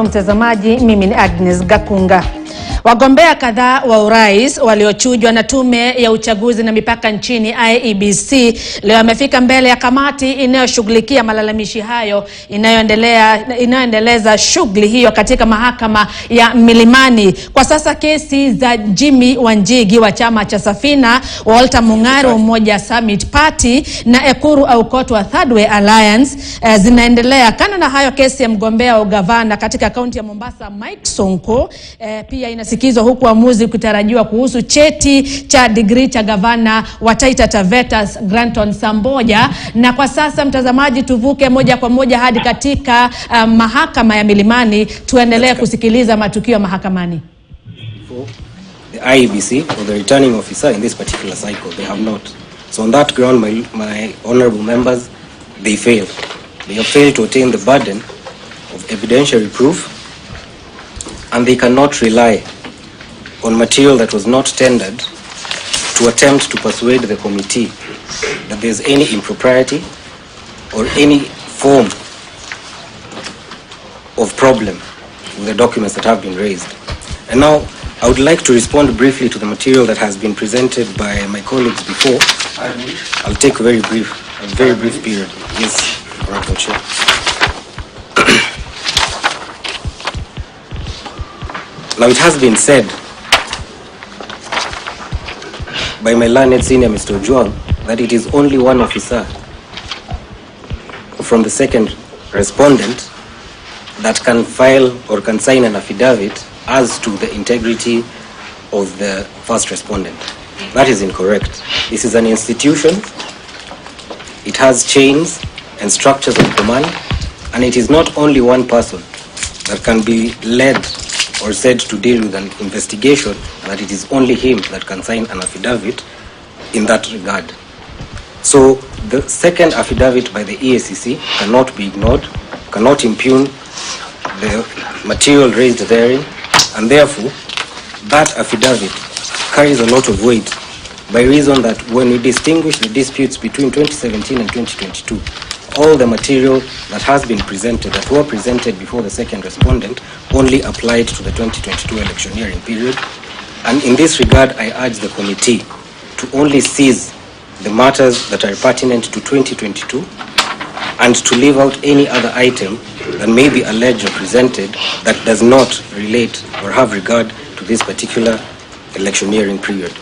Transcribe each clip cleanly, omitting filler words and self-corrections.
Mtazamaji, mimi ni Agnes Gakunga. Wagombea kadhaa wa urais waliochujwa na tume ya uchaguzi na mipaka nchini IEBC leo wamefika mbele ya kamati inayoshughulikia malalamishi hayo inayoendeleza shughuli hiyo katika mahakama ya Milimani. Kwa sasa kesi za Jimmy Wanjigi wa chama cha Safina, Walter Mung'aro Umoja Summit Party na Ekuru Aukot wa Third Way Alliance zinaendelea. Kana na hayo, kesi ya mgombea wa ugavana katika kaunti ya Mombasa Mike Sonko pia inasikizwa, huku uamuzi kutarajiwa kuhusu cheti cha degree cha gavana wa Taita Taveta Granton Samboja. Na kwa sasa, mtazamaji, tuvuke moja kwa moja hadi katika mahakama ya Milimani tuendelee kusikiliza matukio mahakamani. The IEBC or the returning officer in this particular cycle, they have not. So on that ground, my honorable members, they failed. They have failed to attain the burden of evidentiary proof, and they cannot rely on material that was not tendered to attempt to persuade the committee that there's any impropriety or any form of problem with the documents that have been raised. And now, I would like to respond briefly to the material that has been presented by my colleagues before. I'll take a very brief period. Yes, Honorable Chair. Now, it has been said by my learned senior, Mr. Ojwang, that it is only one officer from the second respondent that can file or can sign an affidavit as to the integrity of the first respondent. That is incorrect. This is an institution. It has chains and structures of command, and it is not only one person that can be led or said to deal with an investigation, that it is only him that can sign an affidavit in that regard. So the second affidavit by the EACC cannot be ignored, cannot impugn the material raised therein, and therefore that affidavit carries a lot of weight, by reason that when we distinguish the disputes between 2017 and 2022, all the material that has been presented, that were presented before the second respondent, only applied to the 2022 electioneering period. And in this regard, I urge the committee to only seize the matters that are pertinent to 2022 and to leave out any other item that may be alleged or presented that does not relate or have regard to this particular electioneering period.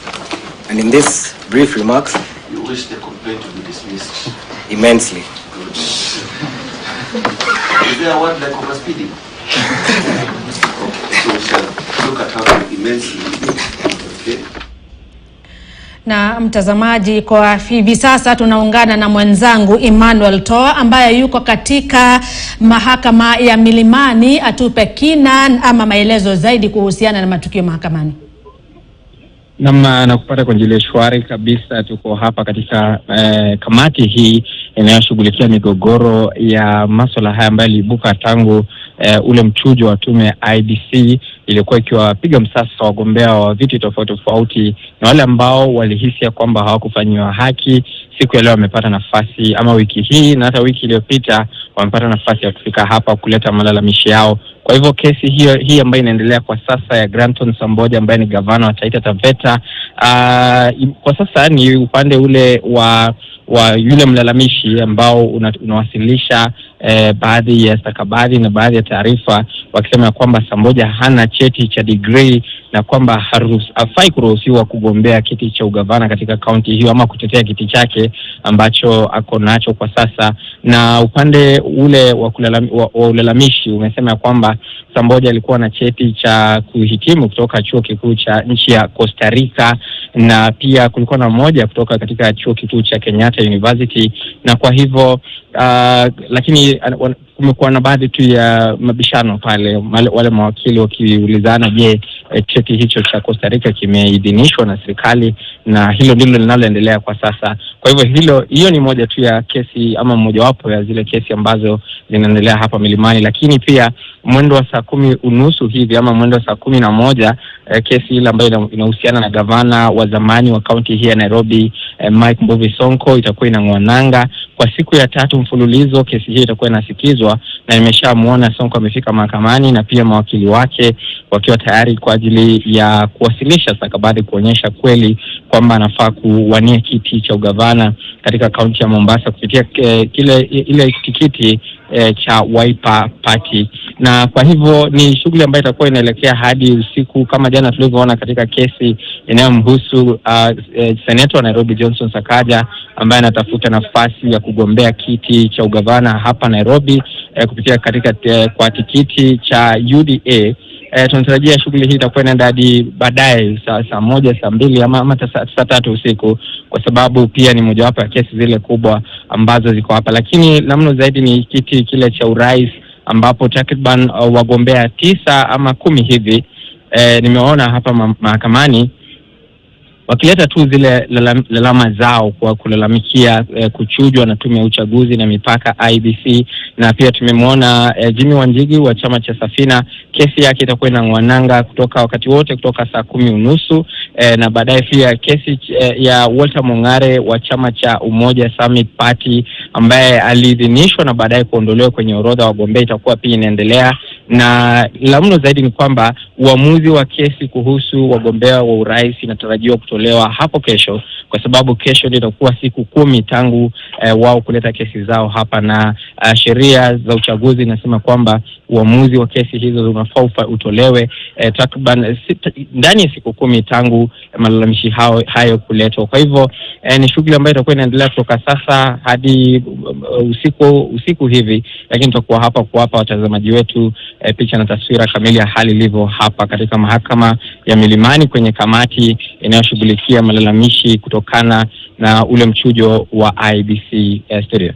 And in this brief remarks, you wish the complaint to be dismissed? Immensely. Good. Is there a word like overspeeding? So we shall look at how immensely. Okay. Na mtazamaji, kwa hivi sasa tunaungana na mwenzangu Emmanuel Toa ambaye yuko katika mahakama ya Milimani, atupe kina ama maelezo zaidi kuhusiana na matukio mahakamani. Na kupata kwa njia shwari kabisa. Tuko hapa katika kamati hii inayoshughulikia migogoro ya masuala haya ambayo iliibuka tangu ule mchujo wa tume ya IEBC ilikuwa ikiwapiga msasa wagombea wa viti tofauti na wale ambao walihisi kwamba hawakufanywa haki. Siku ya leo wamepata nafasi, ama wiki hii na hata wiki iliyopita wamepata nafasi ya kufika hapa kuleta malalamishi yao. Kwa hivyo kesi hii ambayo inaendelea kwa sasa ya Granton Samboja ambaye ni gavana wa Taita Taveta, kwa sasa ni upande ule wa yule mlalamishi ambao unawasilisha baadhi ya stakabadhi na baadhi ya taarifa, wakisema kwamba Samboja hana cheti cha degree na kwamba hafai kuruhusiwa kugombea kiti cha ugavana katika kaunti hiyo ama kutetea kiti chake ambacho ako nacho kwa sasa. Na upande ule wa ulalamishi umesema kwamba Samboja alikuwa na cheti cha kuhitimu kutoka chuo kikuu cha nchi ya Costa Rica, na pia kulikuwa na mmoja kutoka katika chuo kikuu cha Kenyatta University. Na kwa hivyo lakini kumekuwa na baadhi tu ya mabishano pale, wale mawakili wakiulizana, je, cheti hicho cha Costa Rica kimeidhinishwa na serikali, na hilo ndilo linaloendelea kwa sasa. Kwa hivyo hiyo ni moja tu ya kesi ama mojawapo ya zile kesi ambazo zinaendelea hapa milimani. Lakini pia mwendo wa saa 10:30 hivi ama mwendo wa saa 11, kesi ile ambayo inahusiana na gavana wa zamani wa kaunti hii ya Nairobi, Mike Mbuvi Sonko, itakuwa inang'oananga kwa siku ya 3 mfululizo. Kesi hii itakuwa inasikizwa na nimeshamuona Sonko amefika mahakamani na pia mawakili wake wakiwa tayari kwa ajili ya kuwasilisha stakabadhi kuonyesha kweli kwamba anafaa kuwania kiti cha ugavana katika kaunti ya Mombasa kupitia ile tikiti cha Wiper Party. Na kwa hivyo ni shughuli ambayo itakuwa inaelekea hadi usiku, kama jana tulivyoona katika kesi inayomhusu Senator wa Nairobi Johnson Sakaja, ambaye anatafuta nafasi ya kugombea kiti cha ugavana hapa Nairobi kupitia katika kwa tikiti cha UDA. Tunatarajia shughuli hii itakuwa inaenda hadi baadaye saa 1, saa 2 ama saa 3 usiku, kwa sababu pia ni mojawapo ya kesi zile kubwa ambazo ziko hapa. Lakini la mno zaidi ni kiti kile cha urais, ambapo takriban wagombea 9 ama 10 hivi nimeona hapa mahakamani wakileta tu zile lalama zao kwa kulalamikia kuchujwa na tume ya uchaguzi na mipaka IEBC. Na pia tumemwona Jimmy Wanjigi wa chama cha Safina, kesi yake itakuwa inang'oananga kutoka wakati wote kutoka saa 10:30, na baadaye pia kesi ya Walter Mongare wa chama cha Umoja Summit Party, ambaye aliidhinishwa na baadaye kuondolewa kwenye orodha wa wagombea, itakuwa pia inaendelea. Na la mno zaidi ni kwamba uamuzi wa kesi kuhusu wagombea wa urais inatarajiwa kutolewa hapo kesho, kwa sababu kesho ndio itakuwa siku 10 tangu wao kuleta kesi zao hapa, na sheria za uchaguzi inasema kwamba uamuzi wa kesi hizo unafaa utolewe takriban ndani ya siku 10 tangu malalamishi hayo kuletwa. Kwa hivyo ni shughuli ambayo itakuwa inaendelea kutoka sasa hadi usiku hivi, lakini tutakuwa hapa kuwapa watazamaji wetu picha na taswira kamili ya hali ilivyo hapa katika mahakama ya Milimani kwenye kamati inayoshughulikia malalamishi kutokana na ule mchujo wa IEBC studio.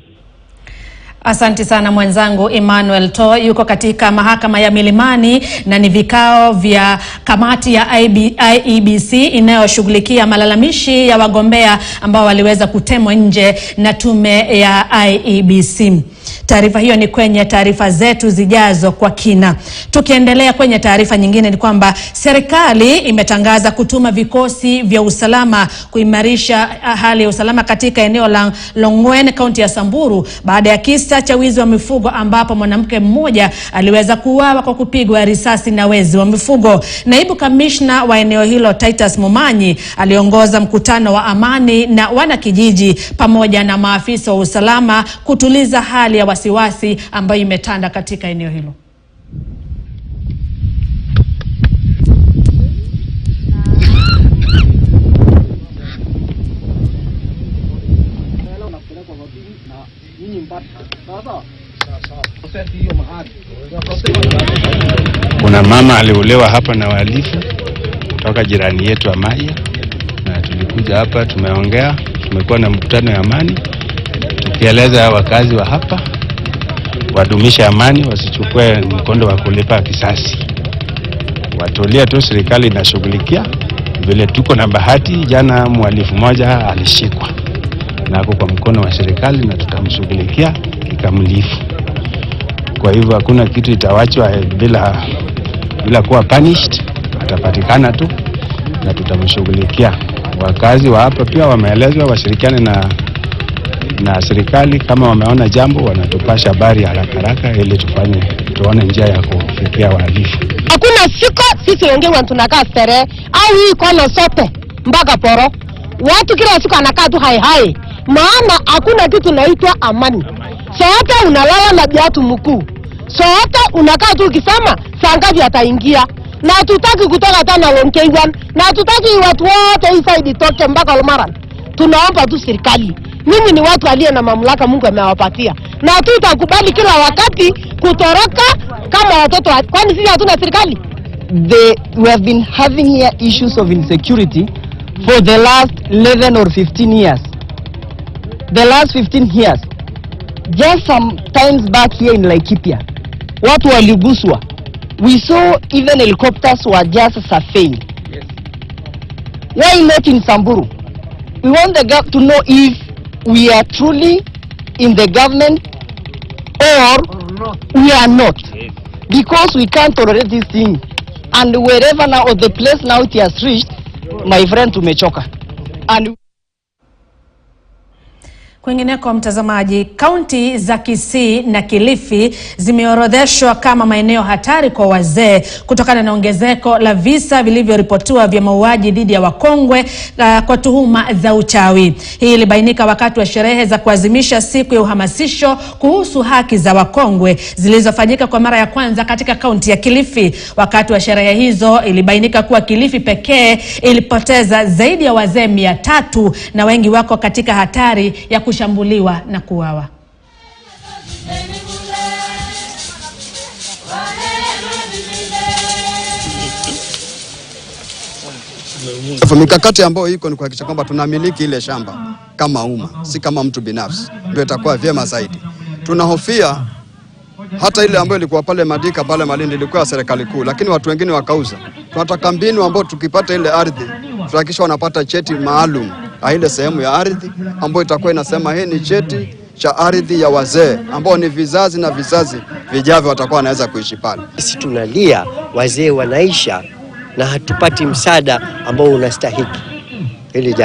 Asante sana mwenzangu Emmanuel To, yuko katika mahakama ya Milimani na ni vikao vya kamati ya IEBC inayoshughulikia malalamishi ya wagombea ambao waliweza kutemwa nje na tume ya IEBC. Taarifa hiyo ni kwenye taarifa zetu zijazo kwa kina. Tukiendelea kwenye taarifa nyingine ni kwamba serikali imetangaza kutuma vikosi vya usalama kuimarisha hali ya usalama katika eneo la Longwen, kaunti ya Samburu, baada ya kisa cha wizi wa mifugo ambapo mwanamke mmoja aliweza kuuawa kwa kupigwa risasi na wezi wa mifugo. Naibu kamishna wa eneo hilo Titus Momanyi aliongoza mkutano wa amani na wanakijiji pamoja na maafisa wa usalama kutuliza hali ya wasiwasi ambayo imetanda katika eneo hilo. Kuna mama aliulewa hapa na wahalifu kutoka jirani yetu Amaya, na tulikuja hapa, tumeongea, tumekuwa na mkutano ya amani tukieleza wakazi wa hapa wadumisha amani, wasichukue mkondo wa kulipa kisasi, watulia tu, serikali inashughulikia. Vile tuko na bahati, jana mhalifu mmoja alishikwa na ako kwa mkono wa serikali na tutamshughulikia kikamilifu. Kwa hivyo hakuna kitu itawachwa bila kuwa punished, atapatikana tu na tutamshughulikia. Wakazi wa hapa pia wameelezwa washirikiane na serikali, kama wameona jambo wanatupasha habari haraka ili tuone njia ya kufikia wahalifu. Hakuna siku sisi wengine tunakaa stere au hii kona sote mpaka poro. Watu kila siku anakaa tu hai. Maana hakuna kitu inaitwa amani. Sote unalala na viatu mkuu. Sote unakaa tu ukisema saa ngapi ataingia. Na hatutaki kutoka tena Lonkeiwan, na hatutaki watu wote hii side itoke mpaka Olmaran. Tunaomba tu serikali. Mimi ni watu aliye na mamlaka Mungu amewapatia. Na tutakubali kila wakati kutoroka kama watoto, kwani sisi hatuna serikali? We have been having here issues of insecurity for the last 11 or 15 years. The last 15 years. Just some times back here in Laikipia, watu waliguswa We saw even helicopters were just surveying. Yes. Why not in Samburu? We want the to know if we are truly in the government or we are not. Yes. Because we can't tolerate this thing. And wherever now, or the place now it has reached, my friend, tumechoka. And Kwingineko mtazamaji, kaunti za Kisii na Kilifi zimeorodheshwa kama maeneo hatari kwa wazee kutokana na ongezeko la visa vilivyoripotiwa vya mauaji dhidi ya wakongwe kwa tuhuma za uchawi. Hii ilibainika wakati wa sherehe za kuadhimisha siku ya uhamasisho kuhusu haki za wakongwe zilizofanyika kwa mara ya kwanza katika kaunti ya Kilifi. Wakati wa sherehe hizo ilibainika kuwa Kilifi pekee ilipoteza zaidi ya wazee 300 na wengi wako katika hatari ya kushambuliwa na kuuawa. Mikakati ambayo iko ni kuhakikisha kwamba tunamiliki ile shamba kama umma, si kama mtu binafsi. Ndio itakuwa vyema zaidi. Tunahofia hata ile ambayo ilikuwa pale Madika pale Malindi ilikuwa serikali kuu, lakini watu wengine wakauza. Tunataka mbinu ambayo tukipata ile ardhi tuhakikisha wanapata cheti maalum ile sehemu ya ardhi ambayo itakuwa inasema hii ni cheti cha ardhi ya wazee ambao ni vizazi na vizazi vijavyo watakuwa wanaweza kuishi pale. Sisi tunalia wazee wanaisha na hatupati msaada ambao unastahiki. Hili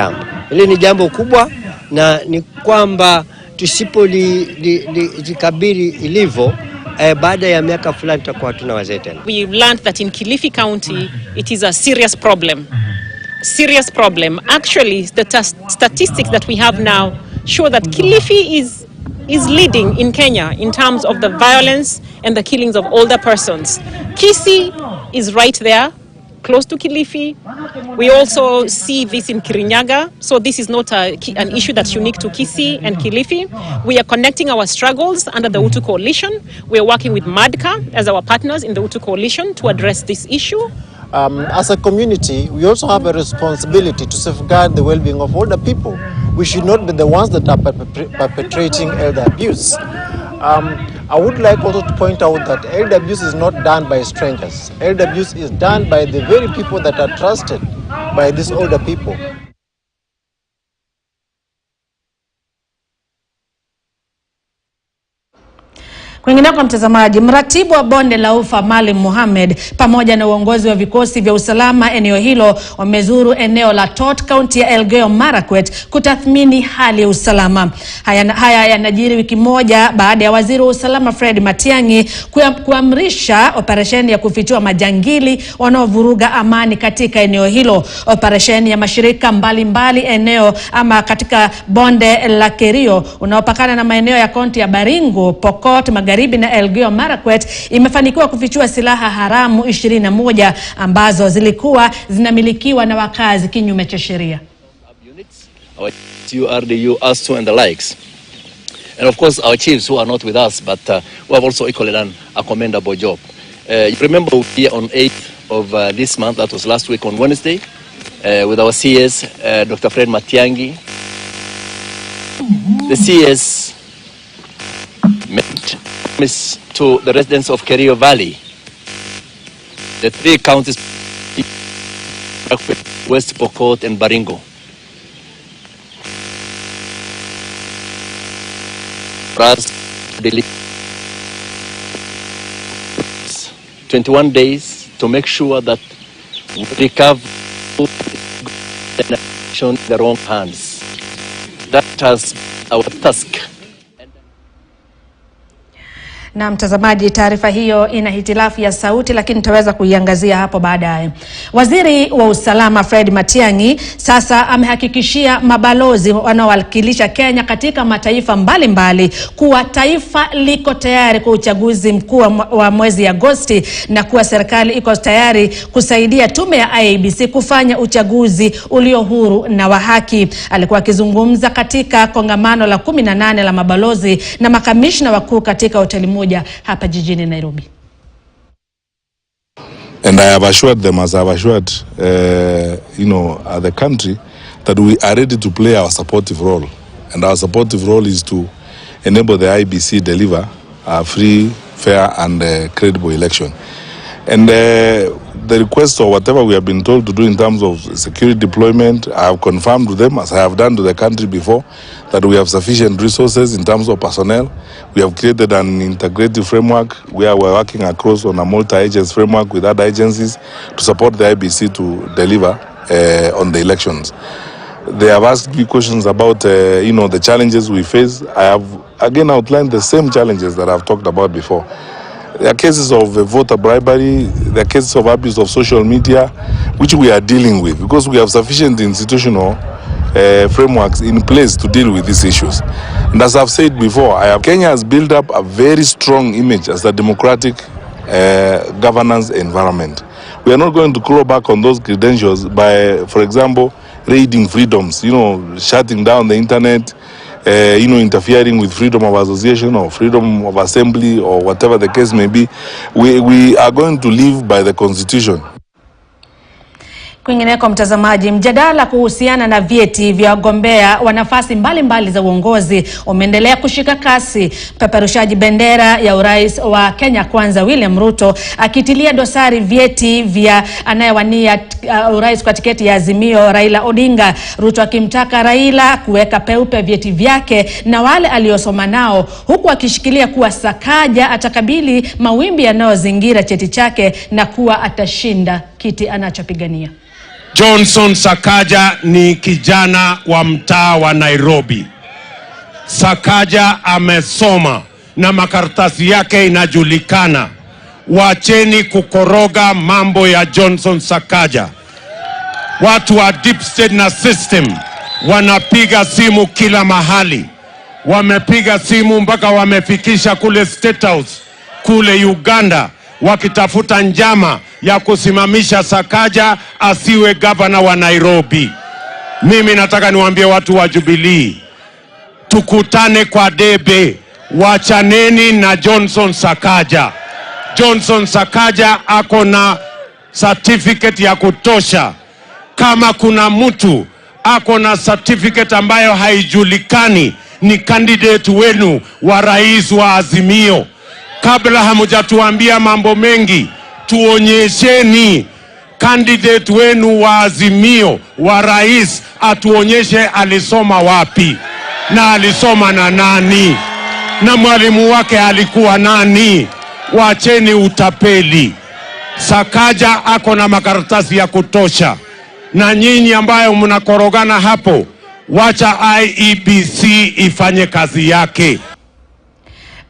ni jambo kubwa, na ni kwamba tusipolikabili ilivyo baada ya miaka fulani tutakuwa tuna wazee tena. We learned that in Kilifi County it is a serious problem. Serious problem. Actually, the statistics that we have now show that Kilifi is leading in Kenya in terms of the violence and the killings of older persons. Kisii is right there, close to Kilifi. We also see this in Kirinyaga, so this is not an issue that's unique to Kisii and Kilifi. We are connecting our struggles under the Utu Coalition. We are working with MADCA as our partners in the Utu Coalition to address this issue. As a community, we also have a responsibility to safeguard the well-being of older people. We should not be the ones that are perpetrating elder abuse. I would like also to point out that elder abuse is not done by strangers. Elder abuse is done by the very people that are trusted by these older people. Kwingineko mtazamaji, mratibu wa bonde la Ufa Malim Mohamed pamoja na uongozi wa vikosi vya usalama eneo hilo wamezuru eneo la Tot County ya Elgeyo Marakwet kutathmini hali ya usalama. Haya yanajiri wiki moja baada ya waziri wa usalama Fred Matiang'i kuamrisha operesheni ya kufichua majangili wanaovuruga amani katika eneo hilo. Operesheni ya mashirika mbalimbali eneo ama katika bonde la Kerio unaopakana na maeneo ya kaunti ya Baringo, Pokot Magharibi na Elgeyo Marakwet imefanikiwa kufichua silaha haramu 21 ambazo zilikuwa zinamilikiwa na wakazi kinyume cha sheria. Our URDU, ASTO and the likes. And of course our chiefs who are not with us but who have also equally done a commendable job. You remember here on 8th of this month, that was last week on Wednesday, with our CS, Dr. Fred Matiang'i. The CS made promise to the residents of Kerio Valley, the 3 counties, West Pokot and Baringo. For us, 21 days to make sure that we recover the wrong hands. That has our task. Na mtazamaji, taarifa hiyo ina hitilafu ya sauti lakini tutaweza kuiangazia hapo baadaye. Waziri wa usalama Fred Matiang'i sasa amehakikishia mabalozi wanaowakilisha Kenya katika mataifa mbalimbali kuwa taifa liko tayari kwa uchaguzi mkuu wa mwezi Agosti na kuwa serikali iko tayari kusaidia tume ya IEBC kufanya uchaguzi ulio huru na wa haki. Alikuwa akizungumza katika kongamano la 18 la mabalozi na makamishna wakuu katika hoteli moja hapa jijini Nairobi. And I have assured them, as I have assured the country, that we are ready to play our supportive role. And our supportive role is to enable the IEBC deliver a free, fair and credible election. And the request or whatever we have been told to do in terms of security deployment, I have confirmed with them, as I have done to the country before, that we have sufficient resources in terms of personnel. We have created an integrated framework where we're working across on a multi-agency framework with other agencies to support the IEBC to deliver on the elections. They have asked me questions about, the challenges we face. I have again outlined the same challenges that I've talked about before. There are cases of voter bribery, there are cases of abuse of social media, which we are dealing with because we have sufficient institutional frameworks in place to deal with these issues. And as I've said before, Kenya has built up a very strong image as a democratic governance environment. We are not going to claw back on those credentials by, for example, raiding freedoms, shutting down the internet, interfering with freedom of association or freedom of assembly or whatever the case may be. We are going to live by the constitution. Kwingineko mtazamaji, mjadala kuhusiana na vyeti vya wagombea wa nafasi mbalimbali za uongozi umeendelea kushika kasi. Peperushaji bendera ya Urais wa Kenya Kwanza William Ruto akitilia dosari vyeti vya anayewania Urais kwa tiketi ya Azimio Raila Odinga. Ruto akimtaka Raila kuweka peupe vyeti vyake na wale aliosoma nao, huku akishikilia kuwa Sakaja atakabili mawimbi yanayozingira cheti chake na kuwa atashinda kiti anachopigania. Johnson Sakaja ni kijana wa mtaa wa Nairobi. Sakaja amesoma na makaratasi yake inajulikana. Wacheni kukoroga mambo ya Johnson Sakaja. Watu wa deep state na system wanapiga simu kila mahali. Wamepiga simu mpaka wamefikisha kule State House, kule Uganda, wakitafuta njama ya kusimamisha Sakaja asiwe gavana wa Nairobi. Mimi nataka niwaambie watu wa Jubilee, tukutane kwa debe, wachaneni na Johnson Sakaja. Johnson Sakaja ako na certificate ya kutosha. Kama kuna mtu ako na certificate ambayo haijulikani, ni candidate wenu wa rais wa Azimio. Kabla hamujatuambia mambo mengi, tuonyesheni candidate wenu wa Azimio wa rais, atuonyeshe alisoma wapi na alisoma na nani na mwalimu wake alikuwa nani. Wacheni utapeli. Sakaja ako na makaratasi ya kutosha, na nyinyi ambayo mnakorogana hapo, wacha IEBC ifanye kazi yake.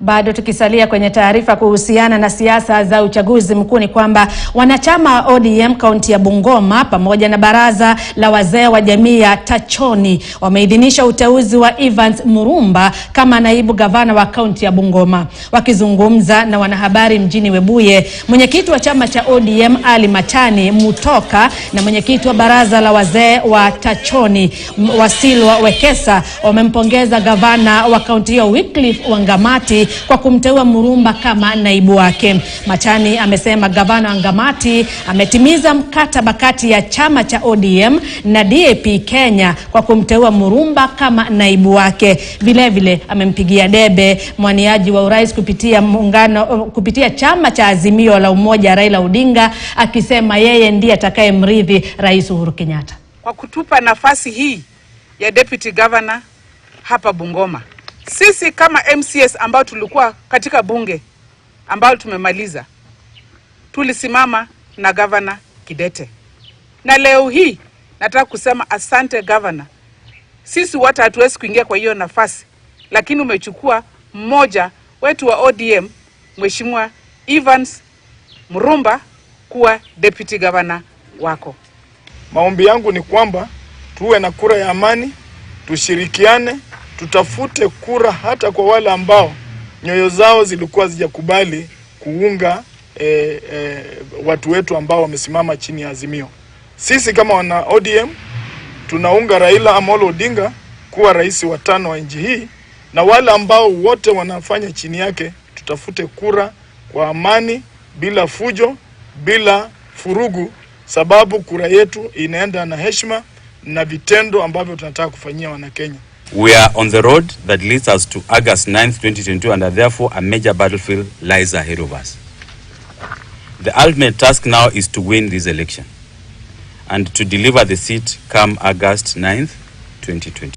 Bado tukisalia kwenye taarifa kuhusiana na siasa za uchaguzi mkuu ni kwamba wanachama wa ODM kaunti ya Bungoma pamoja na baraza la wazee wa jamii ya Tachoni wameidhinisha uteuzi wa Evans Murumba kama naibu gavana wa kaunti ya Bungoma. Wakizungumza na wanahabari mjini Webuye, mwenyekiti wa chama cha ODM Ali Machani Mutoka na mwenyekiti wa baraza la wazee wa Tachoni Wasilwa Wekesa wamempongeza gavana wa kaunti hiyo Wycliffe Wangamati kwa kumteua Murumba kama naibu wake. Machani amesema gavana Wangamati ametimiza mkataba kati ya chama cha ODM na DAP Kenya kwa kumteua Murumba kama naibu wake. Vile vile amempigia debe mwaniaji wa Urais kupitia chama cha Azimio la Umoja Raila Odinga, akisema yeye ndiye atakayemrithi Rais Uhuru Kenyatta. Kwa kutupa nafasi hii ya deputy governor hapa Bungoma. Sisi kama MCS ambao tulikuwa katika bunge ambao tumemaliza, tulisimama na governor kidete. Na leo hii nataka kusema asante governor. Sisi wote hatuwezi kuingia kwa hiyo nafasi, lakini umechukua mmoja wetu wa ODM, Mheshimiwa Evans Murumba, kuwa deputy governor wako. Maombi yangu ni kwamba tuwe na kura ya amani, tushirikiane, tutafute kura hata kwa wale ambao nyoyo zao zilikuwa zijakubali kuunga watu wetu ambao wamesimama chini ya Azimio. Sisi kama wana ODM tunaunga Raila Amolo Odinga kuwa rais wa 5 wa nchi hii, na wale ambao wote wanafanya chini yake tutafute kura kwa amani, bila fujo, bila furugu, sababu kura yetu inaenda na heshima na vitendo ambavyo tunataka kufanyia wana Kenya. We are on the road that leads us to August 9th, 2022, and therefore a major battlefield lies ahead of us. The ultimate task now is to win this election and to deliver the seat come August 9th, 2020.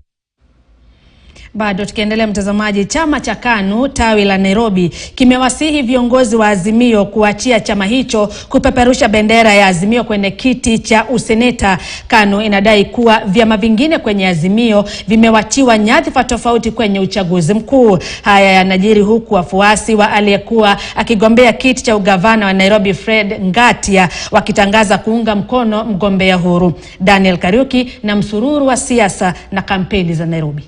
Bado tukiendelea mtazamaji, chama cha KANU tawi la Nairobi kimewasihi viongozi wa Azimio kuachia chama hicho kupeperusha bendera ya Azimio kwenye kiti cha useneta. KANU inadai kuwa vyama vingine kwenye Azimio vimewatiwa nyadhifa tofauti kwenye uchaguzi mkuu. Haya yanajiri huku wafuasi wa aliyekuwa akigombea kiti cha ugavana wa Nairobi Fred Ngatia wakitangaza kuunga mkono mgombea huru. Daniel Kariuki na msururu wa siasa na kampeni za Nairobi.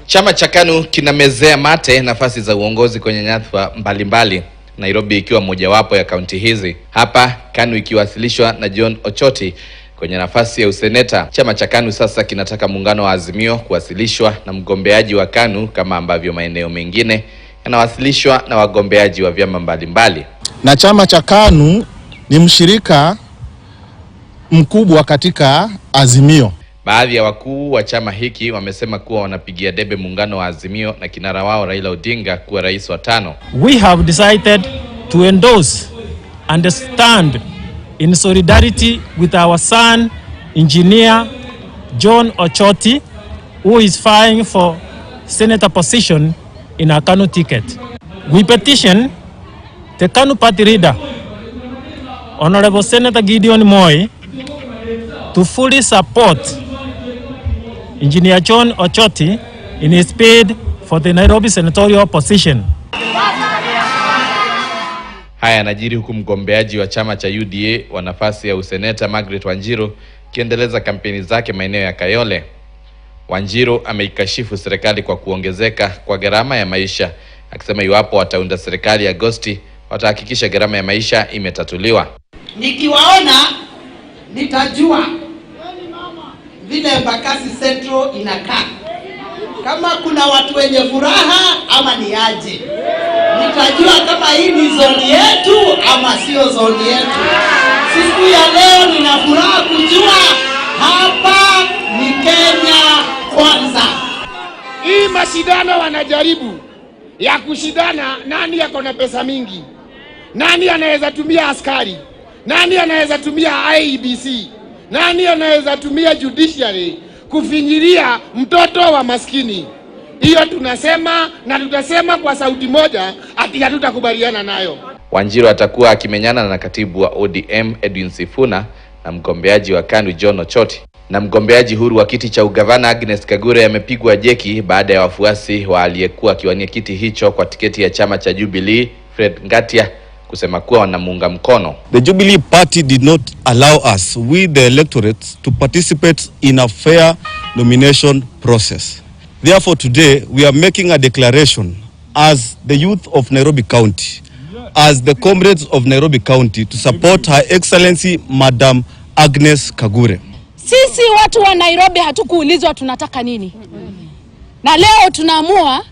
Chama cha KANU kinamezea mate nafasi za uongozi kwenye nyadhifa mbalimbali, Nairobi ikiwa mojawapo ya kaunti hizi. Hapa KANU ikiwasilishwa na John Ochoti kwenye nafasi ya useneta. Chama cha KANU sasa kinataka muungano wa Azimio kuwasilishwa na mgombeaji wa KANU kama ambavyo maeneo mengine yanawasilishwa na wagombeaji wa vyama mbalimbali. Na chama cha KANU ni mshirika mkubwa katika Azimio. Baadhi ya wakuu wa chama hiki wamesema kuwa wanapigia debe muungano wa Azimio na kinara wao Raila Odinga kuwa rais wa 5. We have decided to endorse and stand in solidarity with our son, Engineer John Ochoti, who is vying for senator position in a KANU ticket. We petition the KANU party leader, Honorable Senator Gideon Moi, to fully support Engineer John Ochoti in his bid for the Nairobi senatorial position. Haya yanajiri huku mgombeaji wa chama cha UDA wa nafasi ya useneta Margaret Wanjiru kiendeleza kampeni zake maeneo ya Kayole. Wanjiru ameikashifu serikali kwa kuongezeka kwa gharama ya maisha, akisema iwapo wataunda serikali Agosti watahakikisha gharama ya maisha imetatuliwa. Nikiwaona nitajua vile Embakasi Central inakaa, kama kuna watu wenye furaha ama ni aje. Nitajua kama hii ni zoni yetu ama sio zoni yetu. Siku ya leo nina furaha kujua hapa ni Kenya kwanza. Hii mashindano wanajaribu ya kushindana nani yako na pesa mingi, nani anaweza tumia askari, nani anaweza tumia IEBC, nani anaweza tumia judiciary kufinyiria mtoto wa maskini. Hiyo tunasema na tutasema kwa sauti moja ati hatutakubaliana nayo. Wanjiru atakuwa akimenyana na katibu wa ODM Edwin Sifuna na mgombeaji wa KANU John Ochoti. Na mgombeaji huru wa kiti cha ugavana Agnes Kagure amepigwa jeki baada ya wafuasi wa aliyekuwa akiwania kiti hicho kwa tiketi ya chama cha Jubilee Fred Ngatia kusema kuwa wanamuunga mkono. The Jubilee Party did not allow us, we the electorate, to participate in a fair nomination process. Therefore today we are making a declaration as the youth of Nairobi County, as the comrades of Nairobi County, to support Her Excellency Madam Agnes Kagure. Sisi watu wa Nairobi hatukuulizwa tunataka nini. Na leo tunaamua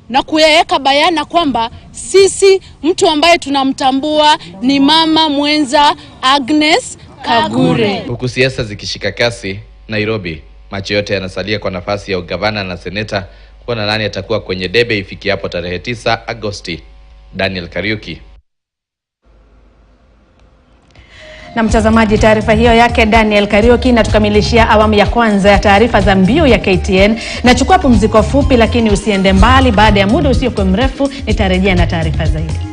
na kuyaweka bayana kwamba sisi mtu ambaye tunamtambua ni mama mwenza Agnes Kagure. Huku siasa zikishika kasi Nairobi, macho yote yanasalia kwa nafasi ya ugavana na seneta kuona nani atakuwa kwenye debe ifikiapo tarehe 9 Agosti. Daniel Kariuki. Na mtazamaji, taarifa hiyo yake Daniel Kariuki na tukamilishia awamu ya kwanza ya taarifa za mbiu ya KTN. Nachukua pumziko fupi, lakini usiende mbali, baada ya muda usiokuwa mrefu nitarejea na taarifa zaidi.